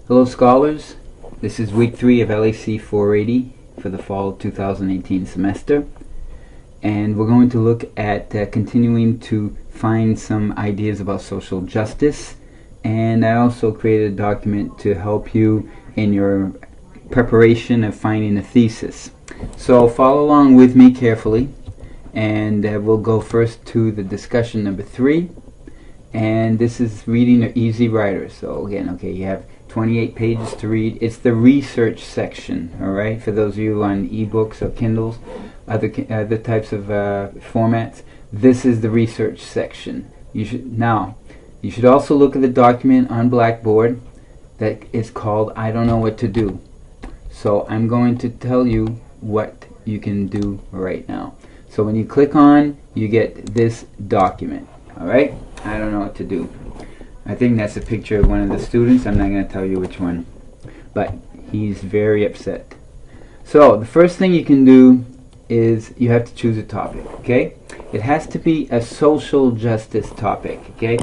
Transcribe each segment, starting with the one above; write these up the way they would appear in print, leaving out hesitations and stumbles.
Hello scholars, this is week 3 of LAC 480 for the fall 2018 semester, and we're going to look at continuing to find some ideas about social justice, and I also created a document to help you in your preparation of finding a thesis. So follow along with me carefully, and we'll go first to the discussion number 3, and this is reading an easy writer. So again, okay, you have 28 pages to read. It's the research section, alright, for those of you on ebooks or Kindles, other types of formats. This is the research section. You should also look at the document on Blackboard that is called I Don't Know What to Do. So I'm going to tell you what you can do right now. So when you click on, you get this document, alright? I don't know what to do. I think that's a picture of one of the students. I'm not going to tell you which one, but he's very upset. So the first thing you can do is you have to choose a topic, okay? It has to be a social justice topic, okay?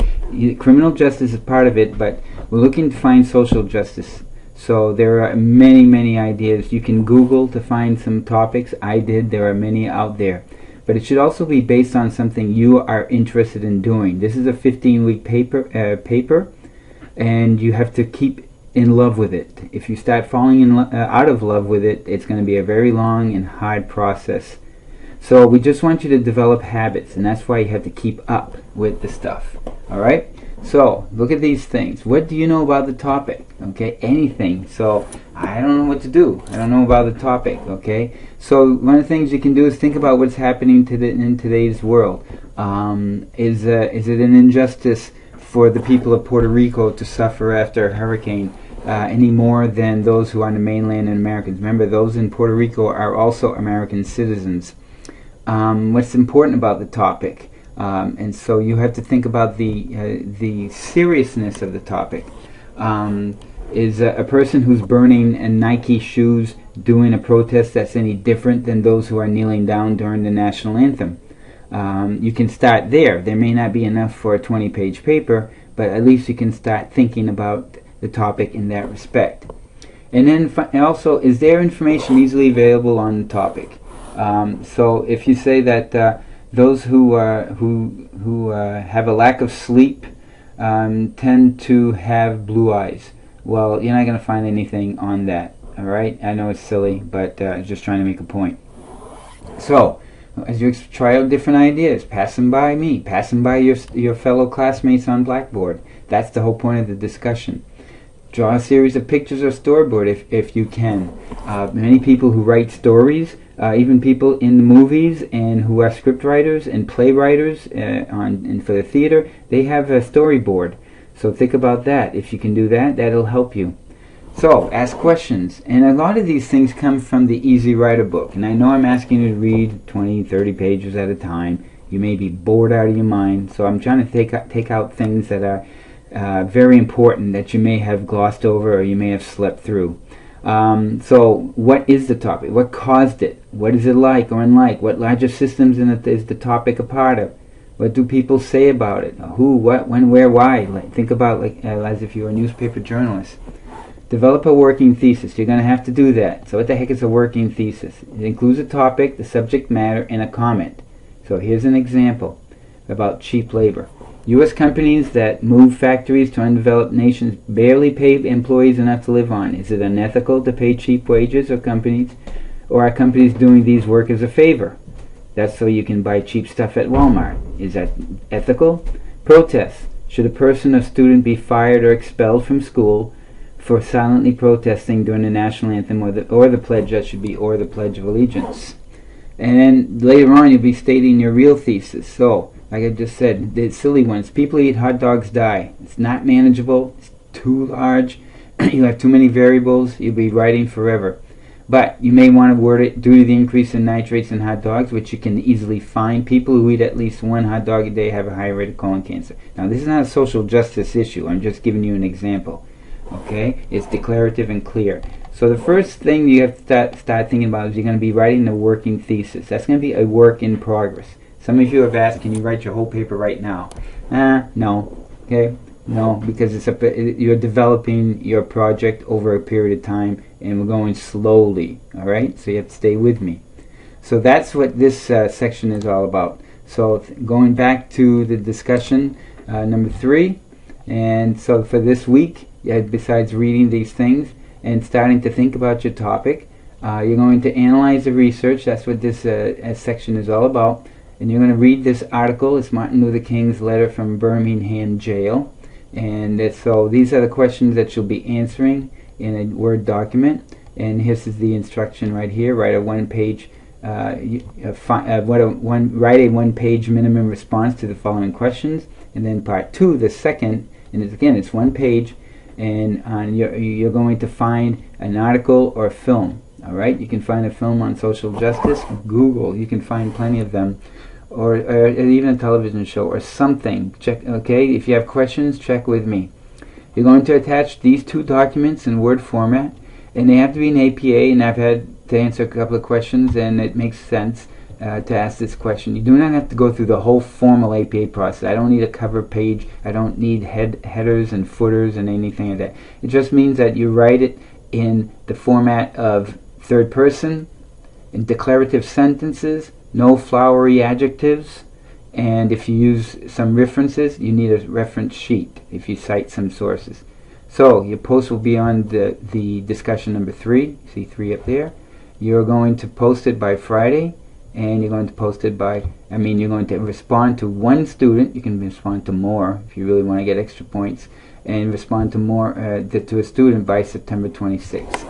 Criminal justice is part of it, but we're looking to find social justice. So there are many ideas. You can Google to find some topics. I did. There are many out there. But it should also be based on something you are interested in doing. This is a 15-week paper, and you have to keep in love with it. If you start falling out of love with it, it's going to be a very long and hard process. So we just want you to develop habits, and that's why you have to keep up with the stuff. Alright? So, look at these things. What do you know about the topic? Okay, anything. So, I don't know what to do. I don't know about the topic, okay? So, one of the things you can do is think about what's happening in today's world. Is it an injustice for the people of Puerto Rico to suffer after a hurricane any more than those who are on the mainland and Americans? Remember, those in Puerto Rico are also American citizens. What's important about the topic? And so you have to think about the seriousness of the topic. Is a person who's burning Nike shoes doing a protest that's any different than those who are kneeling down during the national anthem? You can start there. There may not be enough for a 20-page paper, but at least you can start thinking about the topic in that respect. And then also, is there information easily available on the topic? So if you say that those who have a lack of sleep tend to have blue eyes. Well, you're not going to find anything on that. All right? I know it's silly, but just trying to make a point. So, as you try out different ideas, pass them by me, pass them by your fellow classmates on Blackboard. That's the whole point of the discussion. Draw a series of pictures or storyboard if you can. Many people who write stories, even people in the movies and who are script writers and playwriters and for the theater, they have a storyboard. So think about that. If you can do that, that'll help you. So ask questions. And a lot of these things come from the Easy Writer book. And I know I'm asking you to read 20, 30 pages at a time. You may be bored out of your mind. So I'm trying to take out things that are very important that you may have glossed over or you may have slept through. So what is the topic? What caused it? What is it like or unlike? What larger systems is the topic a part of? What do people say about it? Who, what, when, where, why? Think about as if you were a newspaper journalist. Develop a working thesis. You're going to have to do that. So what the heck is a working thesis? It includes a topic, the subject matter, and a comment. So here's an example about cheap labor. U.S. companies that move factories to undeveloped nations barely pay employees enough to live on. Is it unethical to pay cheap wages or are companies doing these workers a favor? That's so you can buy cheap stuff at Walmart. Is that ethical? Protests. Should a person or student be fired or expelled from school for silently protesting during the national anthem or the pledge? That should be or the Pledge of Allegiance. And then later on you'll be stating your real thesis. So, like I just said, the silly ones. People eat hot dogs die. It's not manageable. It's too large. You have too many variables. You'll be writing forever. But you may want to word it due to the increase in nitrates in hot dogs, which you can easily find. People who eat at least one hot dog a day have a higher rate of colon cancer. Now, this is not a social justice issue. I'm just giving you an example. Okay? It's declarative and clear. So the first thing you have to start thinking about is you're going to be writing a working thesis. That's going to be a work in progress. Some of you have asked, can you write your whole paper right now? No. Okay? No, because you're developing your project over a period of time, and we're going slowly. All right, so you have to stay with me. So that's what this section is all about. So going back to the discussion number 3, and so for this week, besides reading these things and starting to think about your topic, you're going to analyze the research. That's what this section is all about. And you're going to read this article. It's Martin Luther King's letter from Birmingham jail. And so these are the questions that you'll be answering in a Word document. And this is the instruction right here. Write a one-page write a one-page minimum response to the following questions. And then part 2, the second, and it's 1 page, and you're going to find an article or a film. All right, you can find a film on social justice. Google, you can find plenty of them, or even a television show or something. Check. Okay, if you have questions, check with me. You're going to attach these 2 documents in Word format, and they have to be in APA. And I've had to answer a couple of questions, and it makes sense to ask this question. You do not have to go through the whole formal APA process. I don't need a cover page. I don't need headers and footers and anything like that. It just means that you write it in the format of third person, in declarative sentences, no flowery adjectives, and if you use some references, you need a reference sheet if you cite some sources. So your post will be on the discussion number 3. See 3 up there. You're going to post it by Friday, and you're going to post it by, you're going to respond to 1 student. You can respond to more if you really want to get extra points, and respond to more to a student by September 26th.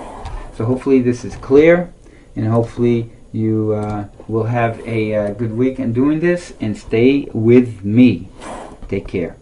So hopefully this is clear, and hopefully you will have a good week in doing this, and stay with me. Take care.